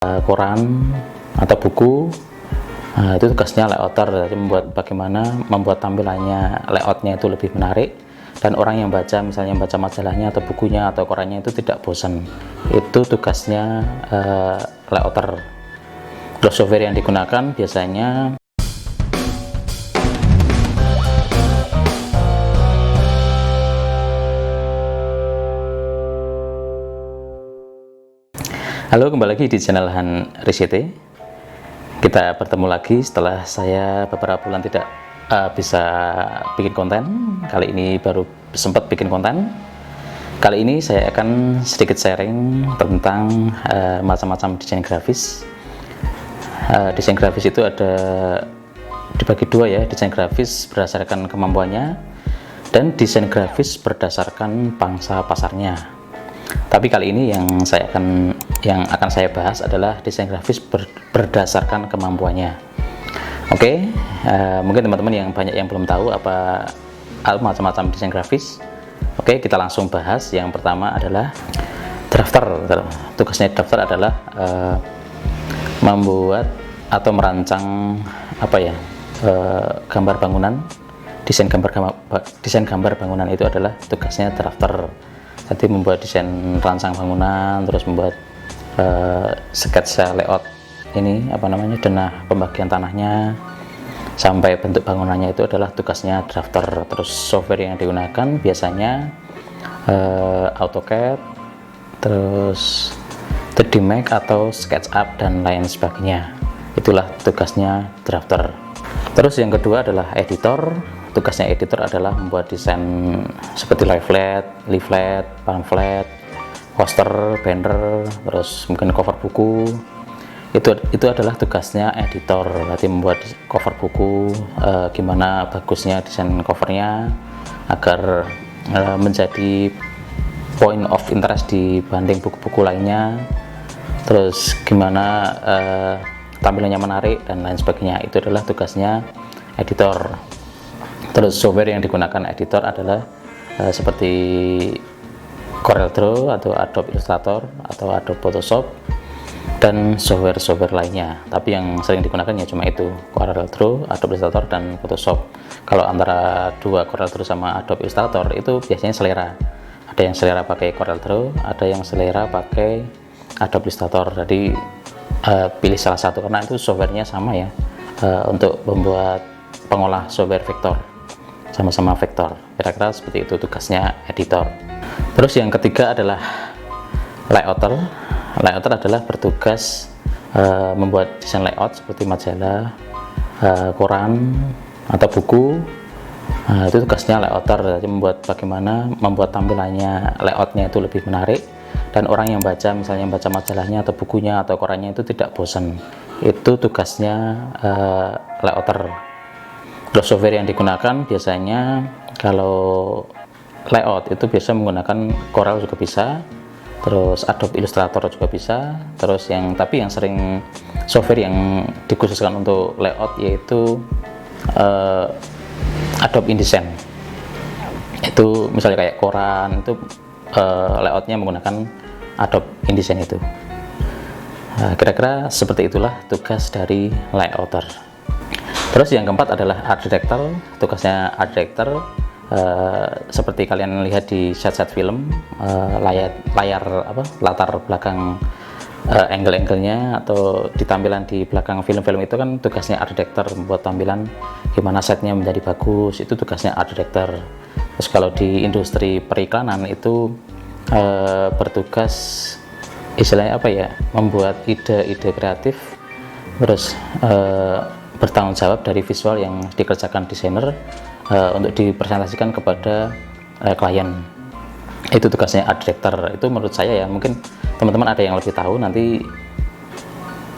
koran atau buku, itu tugasnya layouter. Jadi bagaimana membuat tampilannya, layoutnya itu lebih menarik, dan orang yang baca, misalnya baca majalahnya atau bukunya atau korannya itu tidak bosan. Itu tugasnya layouter. Terus software yang digunakan biasanya halo, kembali lagi di channel Han Risete. Kita bertemu lagi setelah saya beberapa bulan tidak bisa bikin konten. Kali ini baru sempat bikin konten. Kali ini saya akan sedikit sharing tentang macam-macam desain grafis. Desain grafis itu ada dibagi dua ya, desain grafis berdasarkan kemampuannya dan desain grafis berdasarkan pangsa pasarnya. Tapi kali ini yang akan saya bahas adalah desain grafis berdasarkan kemampuannya. Oke, mungkin teman-teman yang banyak yang belum tahu apa macam-macam desain grafis. Oke, kita langsung bahas. Yang pertama adalah drafter. Tugasnya drafter adalah membuat atau merancang gambar bangunan. Desain gambar bangunan itu adalah tugasnya drafter. Jadi membuat desain rancang bangunan, terus membuat sketsa layout ini denah pembagian tanahnya sampai bentuk bangunannya, itu adalah tugasnya drafter. Terus software yang digunakan biasanya AutoCAD, terus 3D Max atau SketchUp dan lain sebagainya. Itulah tugasnya drafter. Terus yang kedua adalah editor. Tugasnya editor adalah membuat desain seperti leaflet, pamflet, poster, banner, terus mungkin cover buku. Itu adalah tugasnya editor. Nanti membuat cover buku, gimana bagusnya desain covernya agar menjadi point of interest dibanding buku-buku lainnya. Terus gimana tampilannya menarik dan lain sebagainya. Itu adalah tugasnya editor. Terus software yang digunakan editor adalah seperti CorelDRAW atau Adobe Illustrator atau Adobe Photoshop dan software-software lainnya. Tapi yang sering digunakan ya cuma itu, CorelDRAW, Adobe Illustrator dan Photoshop. Kalau antara dua CorelDRAW sama Adobe Illustrator itu biasanya selera. Ada yang selera pakai CorelDRAW, ada yang selera pakai Adobe Illustrator. Jadi pilih salah satu karena itu softwarenya sama ya, untuk membuat pengolah software vektor, sama-sama vektor. Kira-kira seperti itu tugasnya editor. Terus yang ketiga adalah layouter. Layouter adalah bertugas membuat desain layout seperti majalah, koran atau buku. Itu tugasnya layouter. Jadi bagaimana membuat tampilannya, layoutnya itu lebih menarik, dan orang yang baca, misalnya baca majalahnya atau bukunya atau korannya itu tidak bosan. Itu tugasnya layouter. Terus software yang digunakan biasanya kalau layout itu biasa menggunakan Corel juga bisa, terus Adobe Illustrator juga bisa. Terus yang sering software yang dikhususkan untuk layout yaitu Adobe InDesign. Itu misalnya kayak koran itu layoutnya menggunakan Adobe InDesign itu. Kira-kira seperti itulah tugas dari layouter. Terus yang keempat adalah art director. Tugasnya art director seperti kalian lihat di set-set film, latar belakang, angle-angle-nya atau di tampilan di belakang film-film itu kan tugasnya art director, membuat tampilan gimana setnya menjadi bagus. Itu tugasnya art director. Terus kalau di industri periklanan itu bertugas istilahnya membuat ide-ide kreatif, terus bertanggung jawab dari visual yang dikerjakan desainer untuk dipresentasikan kepada klien. Itu tugasnya art director. Itu menurut saya ya, mungkin teman-teman ada yang lebih tahu nanti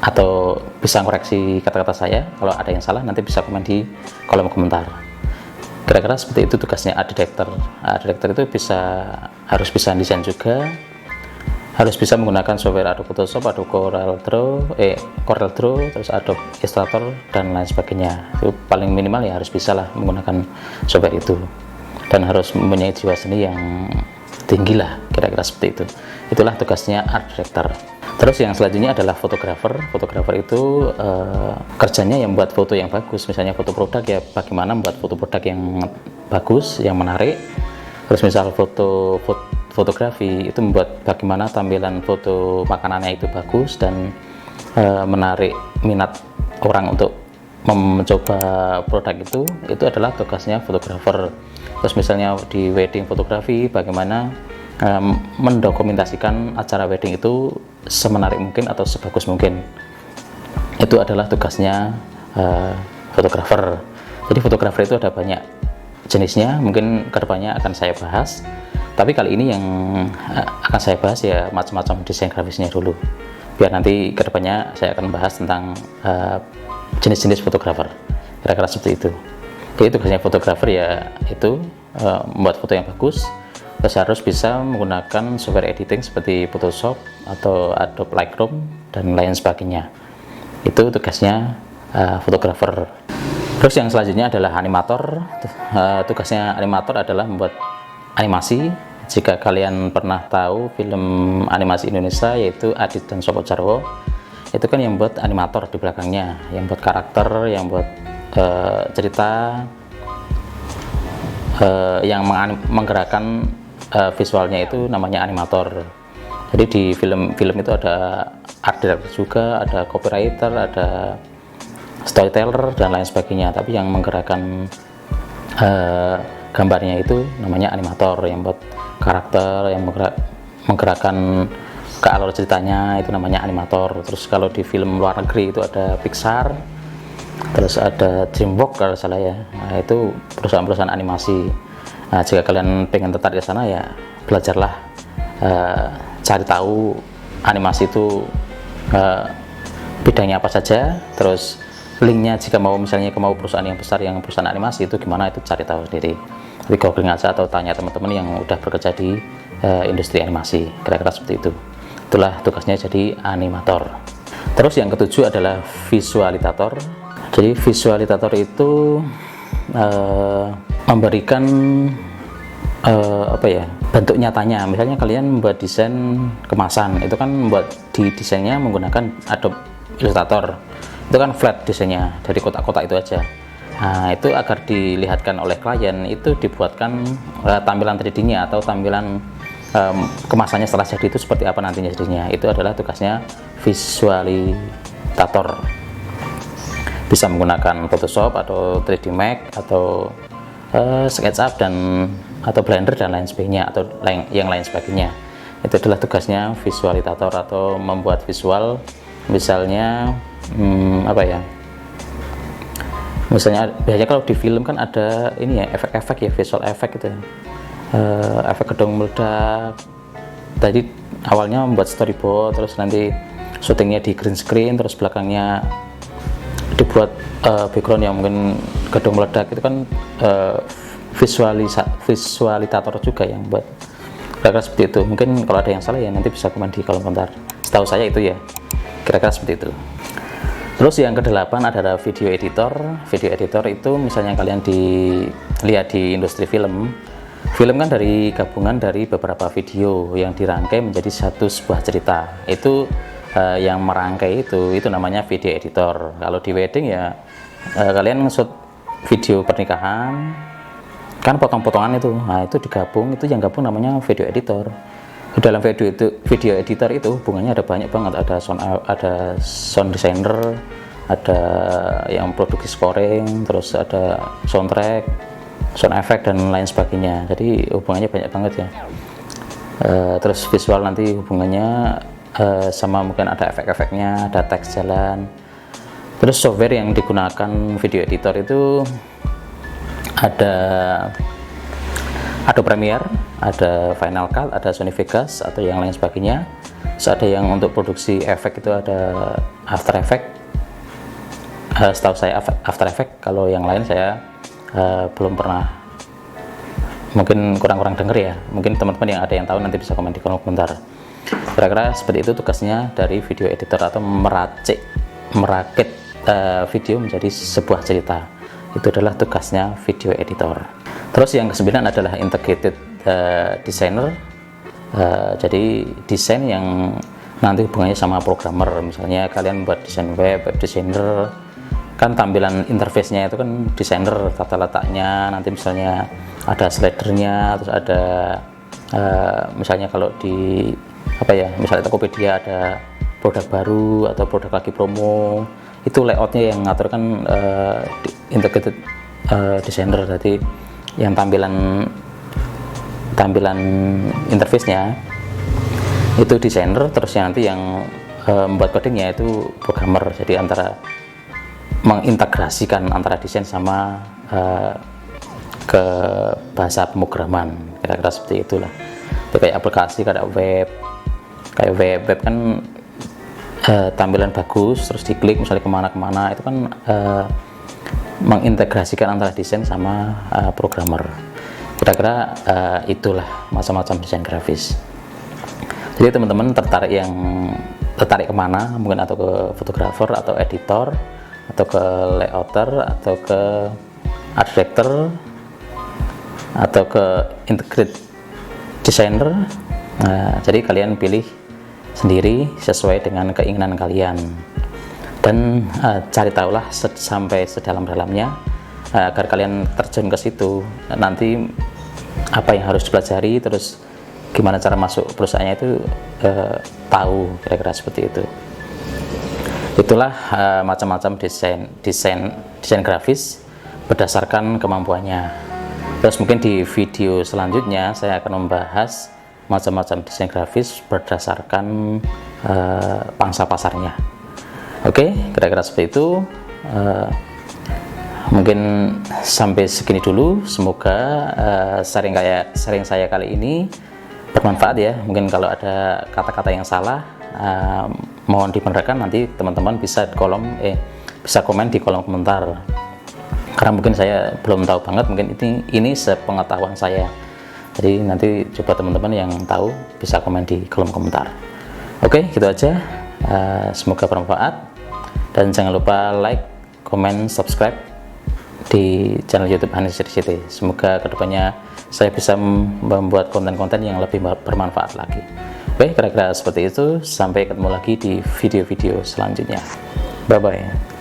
atau bisa koreksi kata-kata saya. Kalau ada yang salah nanti bisa komen di kolom komentar. Kira-kira seperti itu tugasnya art director. Art director itu harus bisa desain juga, harus bisa menggunakan software Adobe Photoshop, Adobe CorelDRAW, terus Adobe Illustrator dan lain sebagainya. Itu paling minimal ya harus bisa lah menggunakan software itu, dan harus mempunyai jiwa seni yang tinggi lah, kira-kira seperti itu. Itulah tugasnya art director. Terus yang selanjutnya adalah fotografer. Fotografer itu kerjanya yang membuat foto yang bagus, misalnya foto produk ya, bagaimana membuat foto produk yang bagus, yang menarik. Terus misal fotografi itu membuat bagaimana tampilan foto makanannya itu bagus dan menarik minat orang untuk mencoba produk itu adalah tugasnya fotografer. Terus misalnya di wedding fotografi, bagaimana mendokumentasikan acara wedding itu semenarik mungkin atau sebagus mungkin, itu adalah tugasnya fotografer. Jadi fotografer itu ada banyak jenisnya, mungkin kedepannya akan saya bahas, tapi kali ini yang akan saya bahas ya macam-macam desain grafisnya dulu, biar nanti kedepannya saya akan bahas tentang jenis-jenis fotografer, kira-kira seperti itu. Jadi tugasnya fotografer ya itu membuat foto yang bagus, terus harus bisa menggunakan software editing seperti Photoshop atau Adobe Lightroom dan lain sebagainya. Itu tugasnya fotografer. Terus yang selanjutnya adalah animator. Tugasnya animator adalah membuat animasi. Jika kalian pernah tahu film animasi Indonesia yaitu Adit dan Sopo Jarwo, itu kan yang buat animator di belakangnya, yang buat karakter, yang buat cerita, yang menggerakkan visualnya itu namanya animator. Jadi di film itu ada art director juga, ada copywriter, ada storyteller dan lain sebagainya, tapi yang menggerakkan gambarnya itu namanya animator, yang buat karakter, yang menggerakkan ke alur ceritanya itu namanya animator. Terus kalau di film luar negeri itu ada Pixar, terus ada DreamWorks kalau salah ya, nah, itu perusahaan-perusahaan animasi. Nah, jika kalian pengen tertarik ke sana ya belajarlah, cari tahu animasi itu bidangnya apa saja, terus linknya jika mau misalnya mau perusahaan yang besar yang perusahaan animasi itu gimana, itu cari tahu sendiri, di googling aja atau tanya teman-teman yang udah bekerja di industri animasi, kira-kira seperti itu. Itulah tugasnya jadi animator. Terus yang ketujuh adalah visualitator. Jadi visualitator itu memberikan bentuk nyatanya. Misalnya kalian membuat desain kemasan, itu kan membuat di desainnya menggunakan Adobe Illustrator, itu kan flat desainnya dari kotak-kotak itu aja. Nah, itu agar dilihatkan oleh klien itu dibuatkan tampilan 3D-nya atau tampilan kemasannya setelah jadi itu seperti apa nantinya jadinya. Itu adalah tugasnya visualitator. Bisa menggunakan Photoshop atau 3D Max atau SketchUp atau Blender dan lain sebagainya, atau yang lain sebagainya. Itu adalah tugasnya visualitator, atau membuat visual. Misalnya misalnya biasanya kalau di film kan ada ini ya, efek-efek ya, visual effect gitu ya. Efek gedung meledak. Tadi awalnya membuat storyboard, terus nanti syutingnya di green screen, terus belakangnya dibuat background yang mungkin gedung meledak, itu kan visualitator juga yang buat, kira-kira seperti itu. Mungkin kalau ada yang salah ya nanti bisa komen di kolom komentar. Setahu saya itu ya, kira-kira seperti itu. Terus yang ke-8 adalah video editor. Video editor itu misalnya kalian dilihat di industri film kan dari gabungan dari beberapa video yang dirangkai menjadi sebuah cerita. Itu yang merangkai itu namanya video editor. Kalau di wedding ya kalian nge-shoot video pernikahan kan potong-potongan itu, nah itu digabung, itu yang gabung namanya video editor. Di dalam video editor itu hubungannya ada banyak banget, ada sound designer, ada yang produksi scoring, terus ada soundtrack, sound effect dan lain sebagainya. Jadi hubungannya banyak banget ya. Terus visual nanti hubungannya sama mungkin ada efek-efeknya, ada teks jalan. Terus software yang digunakan video editor itu ada Adobe Premiere, ada Final Cut, ada Sony Vegas atau yang lain sebagainya. Terus ada yang untuk produksi efek itu ada After Effects. Setahu saya After Effects, kalau yang lain saya belum pernah, mungkin kurang denger ya. Mungkin teman-teman yang ada yang tahu nanti bisa komen di kolom komentar. Kira-kira seperti itu tugasnya dari video editor, atau merakit video menjadi sebuah cerita. Itu adalah tugasnya video editor. Terus yang ke-9 adalah integrated designer. Jadi desain yang nanti hubungannya sama programmer. Misalnya kalian buat desain web designer, kan tampilan interface-nya itu kan desainer tata letaknya, nanti misalnya ada slidernya, terus ada misalnya kalau di misalnya Tokopedia ada produk baru atau produk lagi promo, itu layoutnya yang ngatur kan integrated designer. Jadi yang tampilan interface-nya itu desainer, terus yang nanti yang membuat codingnya itu programmer. Jadi antara mengintegrasikan antara desain sama ke bahasa pemrograman, kira-kira seperti itulah. Itu kayak aplikasi, kayak web kan tampilan bagus, terus diklik misalnya kemana-kemana, itu kan mengintegrasikan antara desain sama programmer. Kira-kira itulah macam-macam desain grafis. Jadi teman-teman tertarik kemana, mungkin atau ke fotografer atau editor atau ke layouter atau ke art director atau ke integrated designer. Jadi kalian pilih sendiri sesuai dengan keinginan kalian, dan cari tahulah sampai sedalam-dalamnya agar kalian terjun ke situ. Nanti apa yang harus dipelajari, terus gimana cara masuk perusahaannya itu tahu, kira-kira seperti itu. Itulah macam-macam desain grafis berdasarkan kemampuannya. Terus mungkin di video selanjutnya saya akan membahas macam-macam desain grafis berdasarkan pangsa pasarnya. Oke, kira-kira seperti itu. Mungkin sampai segini dulu. Semoga sharing saya kali ini bermanfaat ya. Mungkin kalau ada kata-kata yang salah, mohon dibenarkan. Nanti teman-teman bisa komen di kolom komentar, karena mungkin saya belum tahu banget, mungkin ini sepengetahuan saya. Jadi nanti coba teman-teman yang tahu bisa komen di kolom komentar. Oke, gitu aja. Semoga bermanfaat, dan jangan lupa like, komen, subscribe di channel YouTube Hanis City. Semoga kedepannya saya bisa membuat konten-konten yang lebih bermanfaat lagi. Oke, kira-kira seperti itu. Sampai ketemu lagi di video-video selanjutnya. Bye bye.